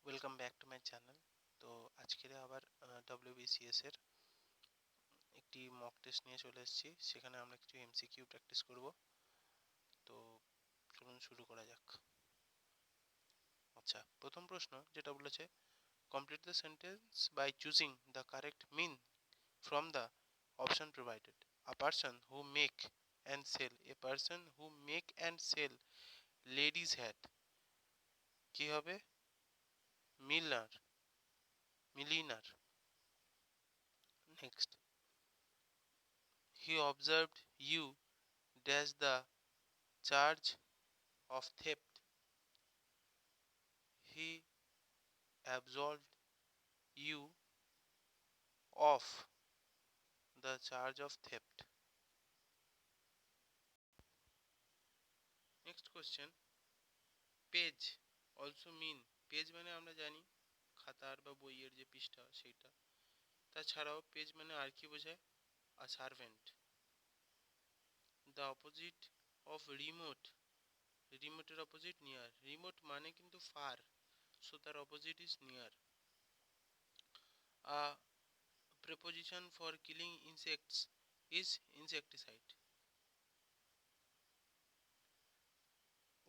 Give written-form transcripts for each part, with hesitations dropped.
Welcome back to my channel. তো আজকের আবার ডব্লিউবিসিএস এর একটি মক টেস্ট নিয়ে চলে এসেছি। সেখানে আমরা কিছু এমসিকিউ প্র্যাকটিস করব। তো চলুন শুরু করা যাক। আচ্ছা, প্রথম প্রশ্ন যেটা বলেছে, complete the sentence by choosing the correct mean from the option provided. A person who make and sell, a person who make and sell ladies hat. কি হবে? Miller, milliner. Next, he observed you dash the charge of theft. He absolved you of the charge of theft. Next question, page also mean, page মানে আমরা জানি খাতার বা বইয়ের যে পৃষ্ঠা সেইটা। তাছাড়াও পেজ মানে আর কি বোঝায়? A servant. The opposite of remote, রিমোটের অপোজিট নিয়ার। রিমোট মানে কিন্তু ফার, সো তার opposite is near. A preposition for killing insects is insecticide.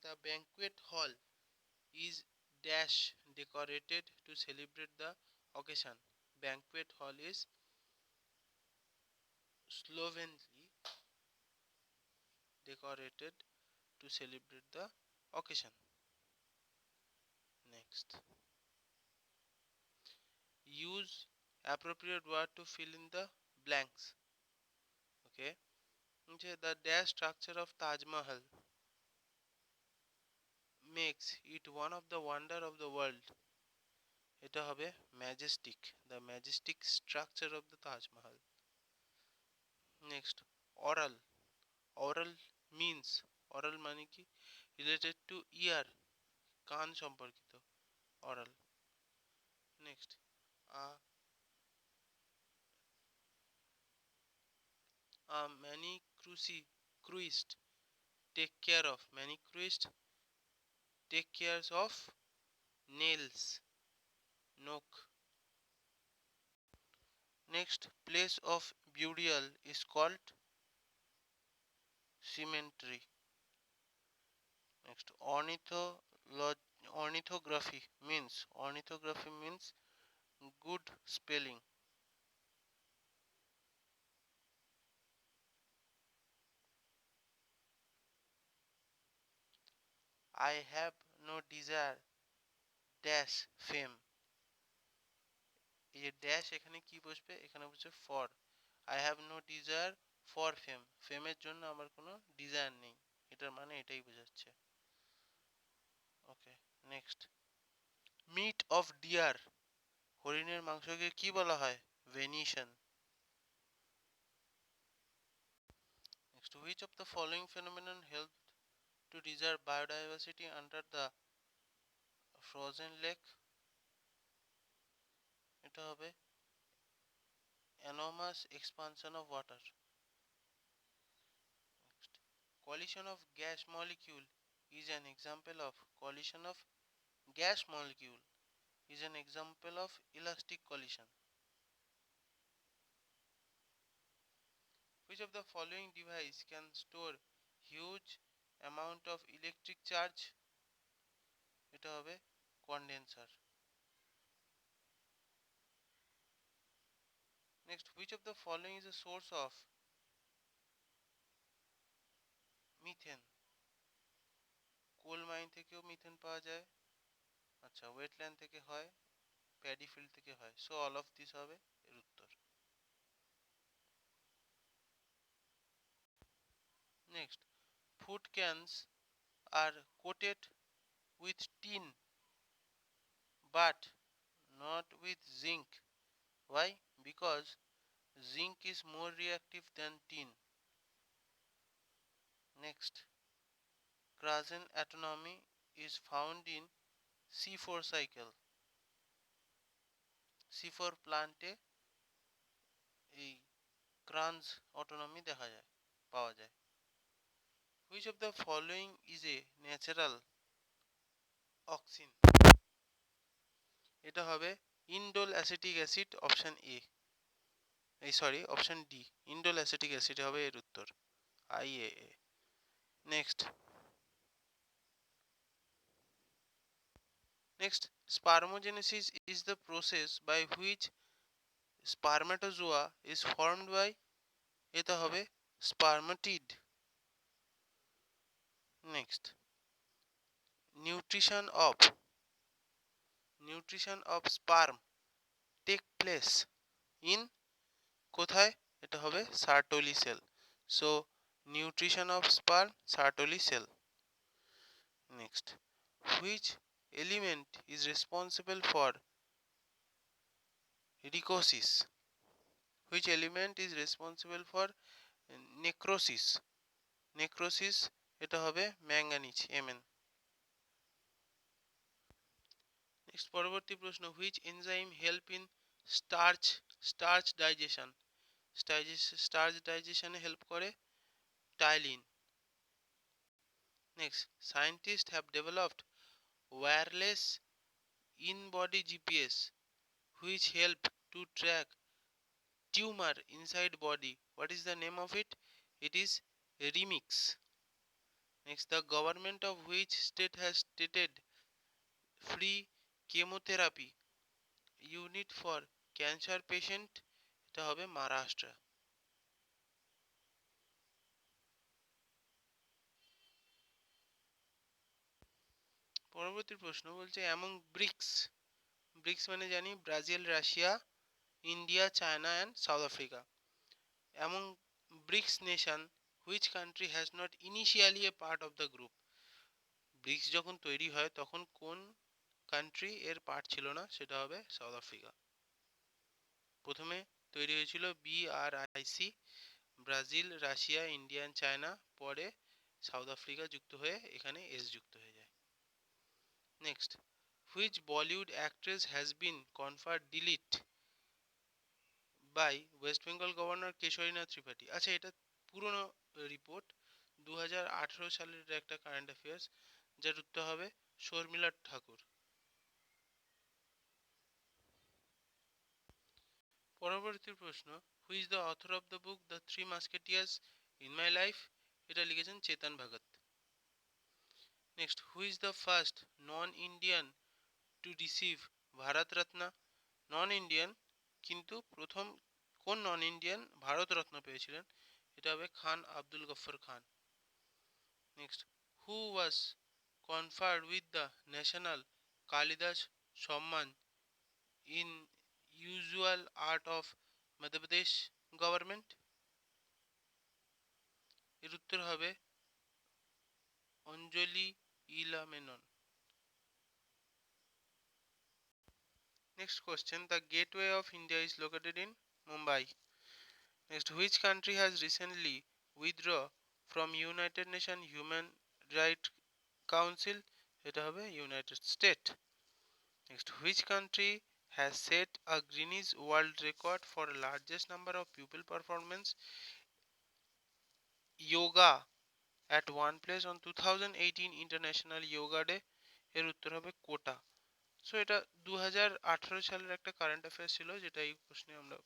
The banquet hall is dash decorated to celebrate the occasion. Banquet hall is slovenly decorated to celebrate the occasion. Next, use appropriate word to fill in the blanks. Okay, the dash structure of Taj Mahal makes it one of the wonder of the world. এটা হবে majestic, the majestic structure of the Taj Mahal. Next, aural, aural means, aural মানে কি? Related to ear, কান সম্পর্কিত, aural. Next, manicurist take care of, manicurist take care of nails, নোক। Next, place of burial is called cemetery. Next, ornithography means good spelling. I have no desire dash fame. এই যে dash এখানে কি বসবে? এখানে বসবে for. I have no desire for fame, ফেমের জন্য আমার কোনো ডিজায়ার নেই, এটার মানে এটাই বোঝাচ্ছে। Okay, next, meat of deer, হরিণের মাংসকে কি বলা হয়? Venison. Next, which of the following phenomenon help to preserve biodiversity under the frozen lake? এটা হবে enormous expansion of water. Next, collision of gas molecule is an example of, collision of gas molecule is an example of elastic collision. Which of the following device can store huge amount of electric charge? এটা হবে condenser. Next, which of the following is a source of methane? Coal mine থেকেও methane পাওয়া যায়। আচ্ছা, wetland থেকে হয়, paddy field থেকে হয়, সো অল অফ দিস হবে এর উত্তর। Next, food cans are coated with tin but not with zinc. Why? Because zinc is more reactive than tin. Next, Krazan autonomy is found in C4 cycle. C4 প্লান্টে এই ক্রান্স autonomy দেখা যায়, পাওয়া যায়। Which of the following is a natural auxin? এটা হবে indole acetic acid, option A, এই sorry option D, indole acetic acid হবে এর উত্তর, IAA। Next, spermogenesis is the process by which spermatozoa is formed by, এটা হবে spermatid। Next, nutrition of nutrition of sperm take place in, কোথায়, এটা হবে Sertoli cell. So nutrition of sperm Sertoli cell. Next, which element is responsible for necrosis, which element is responsible for necrosis, necrosis এটা হবে manganese, Mn। Next, পরবর্তী প্রশ্ন, which enzyme help in starch starch digestion, starch ডাইজেশনে হেল্প করে ptyalin. Next, scientist have developed wireless in body GPS which help to track tumor inside body. What is the name of it? It is Remix. Next, the government of which state has stated free chemotherapy unit for cancer patient? এটা হবে মহারাষ্ট্র। পরবর্তী প্রশ্ন বলছে, among bricks, BRICS মানে জানি Brazil, Russia, India, China and South Africa. Among BRICS nation which country has not initially a part of the group, BRICS যখন তৈরি হয় তখন কোন কান্ট্রি এর পার্ট ছিল না, সেটা হবে সাউথ আফ্রিকা। প্রথমে তৈরি হয়েছিল BRIC, Brazil, Russia, India, China, পরে সাউথ আফ্রিকা যুক্ত হয়ে এখানে এস যুক্ত হয়ে যায়। Next, which Bollywood actress has been conferred D Litt by West Bengal governor Kesharinath Tripathi. আচ্ছা, এটা পুরনো রিপোর্ট, 2018 সালের একটা কারেন্ট অ্যাফেয়ার্স, যার উত্তর হবে শর্মিলা ঠাকুর। পরবর্তী প্রশ্ন, who is the author of the book the three musketeers in my life, এটা লিখেছেন Chetan Bhagat. Next, who is the first non Indian to receive Bharat Ratna, non Indian কিন্তু প্রথম কোন নন ইন্ডিয়ান ভারত রত্ন পেয়েছিলেন, এটা হবে Khan Abdul Ghaffar Khan. Next, who was conferred with the national Kalidas Samman in usual art of Madhya Pradesh government, এর উত্তর হবে অঞ্জলি ইলা Menon. Next question, the gateway of India is located in Mumbai. Next, which country has recently withdrawn from United Nations Human Rights Council, এটা হবে United States. Next, which country has set a Guinness World Record for largest number of pupil performance yoga at one place on 2018 International Yoga Day, এর উত্তর হবে কোটা। So এটা 2018 সালের একটা current affairs ছিল, যেটা এই প্রশ্নে আমরা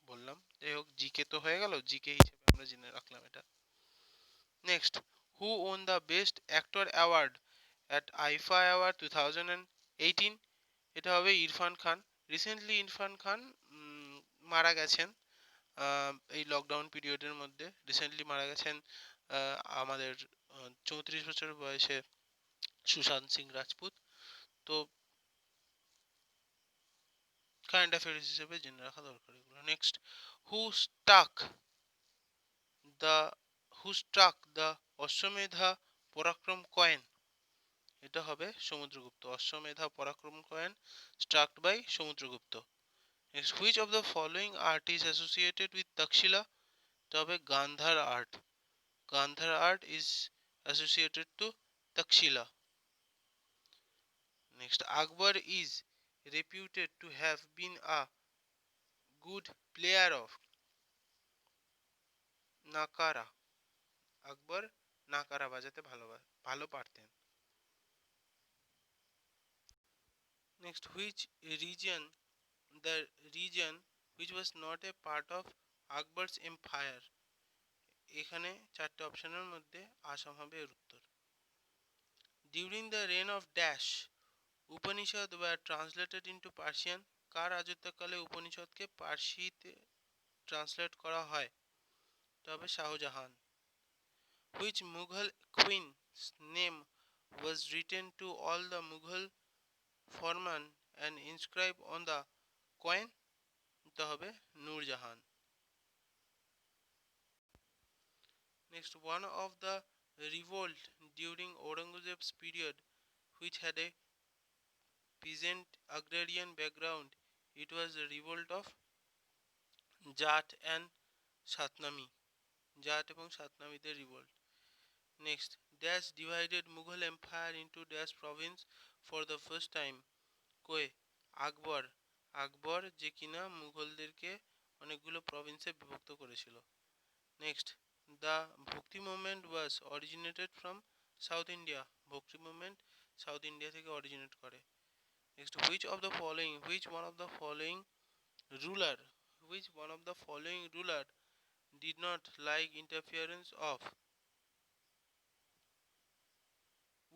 বললাম। যাই হোক, জিকে তো হয়ে গেল, জিকে হিসেবে আমরা জেনে রাখলাম এটা। Next, who won the best actor award at IIFA award 2018, এটা হবে ইরফান খান। রিসেন্টলি ইরফান খান মারা গেছেন, এই লকডাউন পিরিয়ডের মধ্যে রিসেন্টলি মারা গেছেন আমাদের 34 বছর বয়সে সুশান্ত সিং রাজপুত। তো কারেন্ট অ্যাফেয়ার্স হিসেবে জেনে রাখা দরকার এগুলো। Next, who stuck the who struck the Ashwamedha Parakram coin, এটা হবে Samudragupta. Ashwamedha Parakram coin struck by Samudragupta. Next, which of the following art is associated with Taxila, এটা হবে Gandhara art. Gandhara art is associated to Taxila. Next, Akbar is reputed to have been a good player of নাকারা, আকবর নাকারা বাজাতে ভালো পারতেন। Next, which region, the region which was not a part of Akbar's empire? এখানে চারটে অপশনের মধ্যে আসাম হবে এর উত্তর। During the reign of Dash, Upanishad were translated into Persian. কার রাজত্বকালে উপনিষদকে পার্সিতে ট্রান্সলেট করা হয়? তবে Shahjahan. Which Mughal queen's name was written to all the Mughal ফরমান and inscribed on the coin? তা হবে Nurjahan. Next, one of the revolt during Aurangzeb's period which had a peasant agrarian background, it was the revolt of Jatt and Satnami, Jat এবং সাতনামীদের revolt. Next, dash divided Mughal empire into dash province for the first time? কয়ে আকবর, আকবর যে কিনা মুঘলদেরকে অনেকগুলো প্রভিন্সে বিভক্ত করেছিল। Next, the ভক্তি movement was originated from south India, ভক্তি মুভমেন্ট সাউথ ইন্ডিয়া থেকে অরিজিনেট করে। Next, which of the following, which one of the following ruler, which one of the following ruler did not like interference of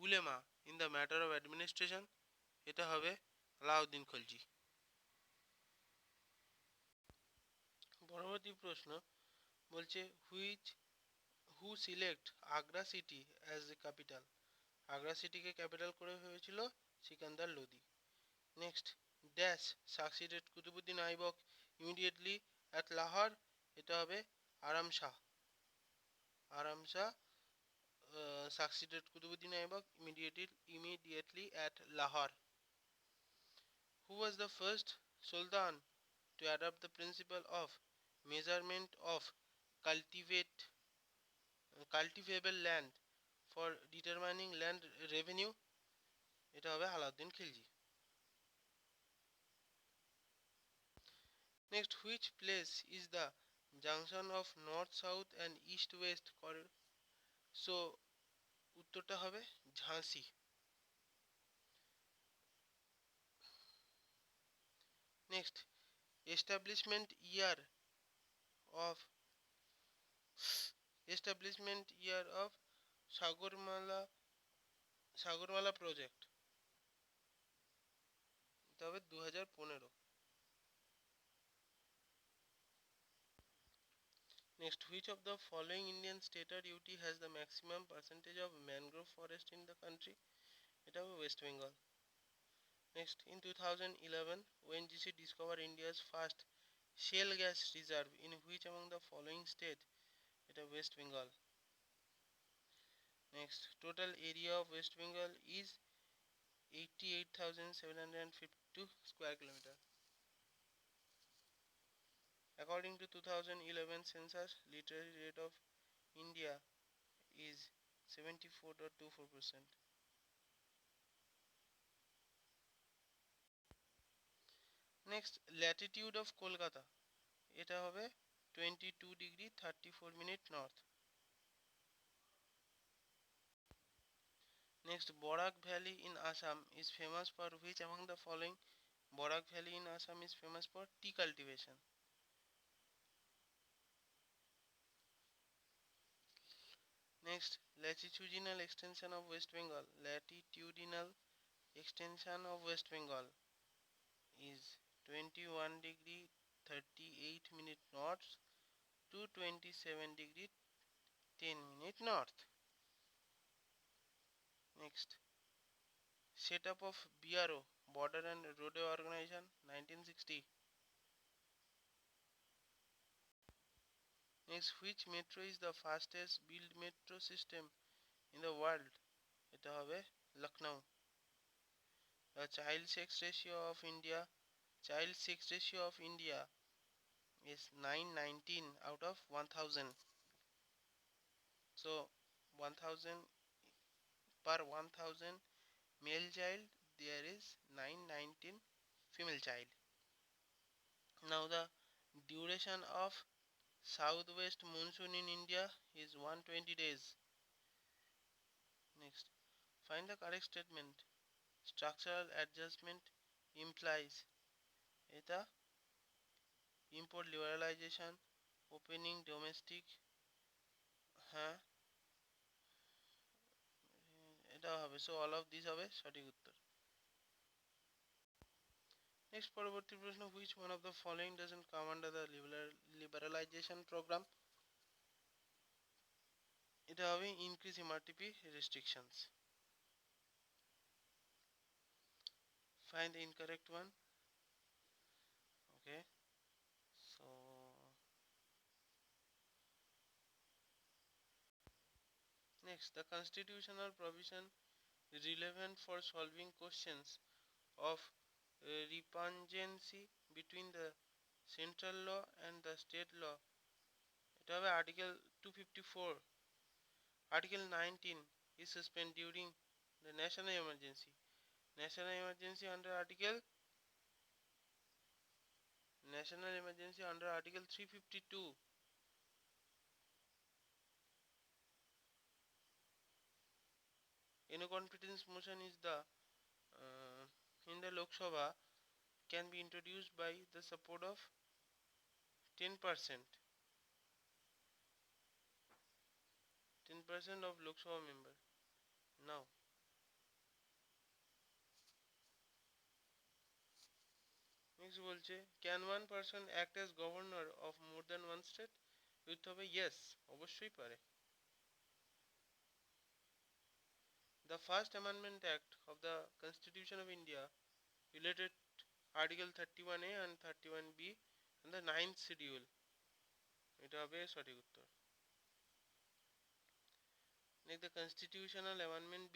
ulema in the matter of administration? এটা হবে আলাউদ্দিন খলজি। পরবর্তী প্রশ্ন বলছে who select Agra city as a capital? Agra সিটিকে capital করে ভেবেছিল Sikandar Lodi. Next, dash succeeded Qutbuddin Aibak immediately at Lahore? এটা হবে আরাম শাহ। আরাম Shah succeeded Qutbuddin Aibak immediately at Lahore. Who was the first Sultan to adopt the principle of measurement of cultivable land for determining land revenue? এটা হবে Alauddin Khilji. Next, which place is the junction of north south and east west corridor? So উত্তরটা হবে ঝাঁসি। Next, establishment year of Sagarmala Sagarmala project? তবে 2015। Next, which of the following Indian stater UT has the maximum percentage of mangrove forest in the country? এটা হবে West Bengal. Next, in 2011 ONGC discovered India's first shale gas reserve in which among the following state? এটা West Bengal. Next, total area of West Bengal is 88,752 square kilometer. According to 2011 census, literacy rate of India is 74.24%. Next, latitude of Kolkata, এটা হবে 22 degree 34 minute north. Next, Borak Valley in Assam is famous for which among the following? Borak Valley in Assam is famous for tea cultivation. Next, latitudinal extension of West Bengal. Latitudinal extension of West Bengal is 21 degree 38 minute north to 27 degree 10 minute north. Next, setup of BRO, Border and Roadway Organization, 1960. Next, which metro is the fastest built metro system in the world? এটা হবে Lucknow. The child sex ratio of India is 919 out of 1000. So 1000 per 1000 male child there is 919 female child. Now the duration of southwest monsoon in India is 120 days. Next, find the correct statement. Structural adjustment implies, এটা import liberalization, opening domestic, হ্যাঁ এটা হবে, so all of this হবে সঠিক উত্তর। Next পরবর্তী প্রশ্ন, which one of the following doesn't come under the liberalization programme, এটা হবে increase MRTP restrictions. Find the incorrect one. Okay, so next, the constitutional provision relevant for solving questions of repugnancy between the central law and the state law, এটা হবে article 254। Article 19 is suspended during the national emergency, under national emergency under article 352. No confidence motion is the in the Lok Sabha can be introduced by the support of 10%, 10% of Lok Sabha member. Now, next বলছে, can one person act as governor of more than one state? উত্তর হবে yes, অবশ্যই পারে। The first amendment act of the Constitution of India related article 31A and 31B and the 9th schedule, এটা হবে সঠিক উত্তর। Next, the constitutional amendment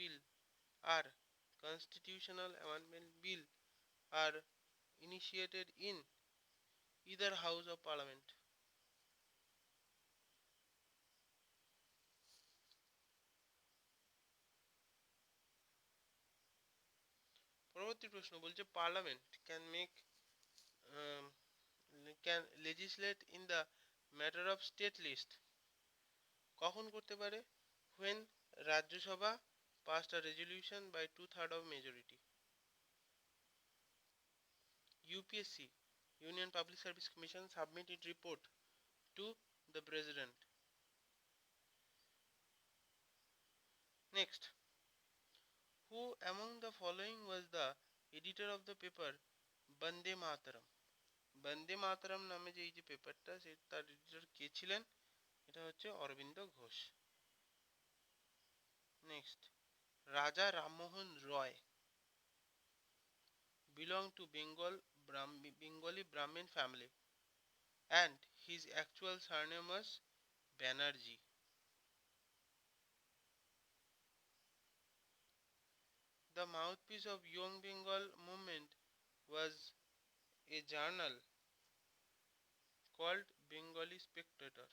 bill are initiated in either house of parliament. পরবর্তী প্রশ্ন বলছে, parliament can legislate in the matter of state list, কখন করতে পারে? when Rajya Sabha passed a resolution by 2/3 of majority. UPSC, Union Public Service Commission, submit its report to the president. Next, who among the following was the editor of the paper Bande Mataram? বন্দে মাতরম নামে যে এই যে পেপারটা, সে তার editor কে ছিলেন? এটা হচ্ছে Aurobindo Ghosh. Next, রাজা রামমোহন রয় belong to Bengali Brahmin family and his actual surname was Banerjee. The mouthpiece of Young Bengal movement was a journal called Bengali Spectator.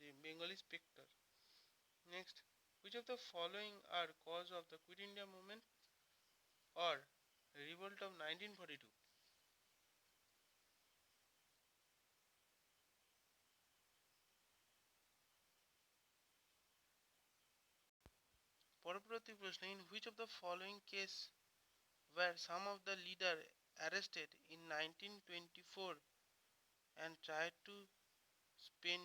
The Bengali Spectre. Next, which of the following are cause of the Quit India movement or revolt of 1942? পরবর্তী প্রশ্ন, in which of the following case were some of the leader arrested in 1924 and spend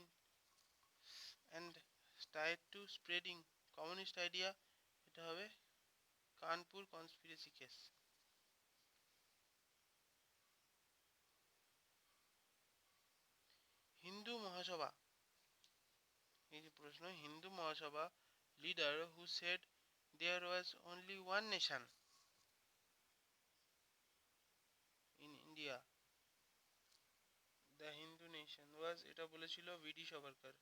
tried to spreading communist idea? এটা হবে Kanpur conspiracy case. Hindu মহাসভা, এই যে প্রশ্ন, হিন্দু মহাসভা leader who said there was only one nation in India, the Hindu nation was, এটা বলেছিল ভিডি সবরকর।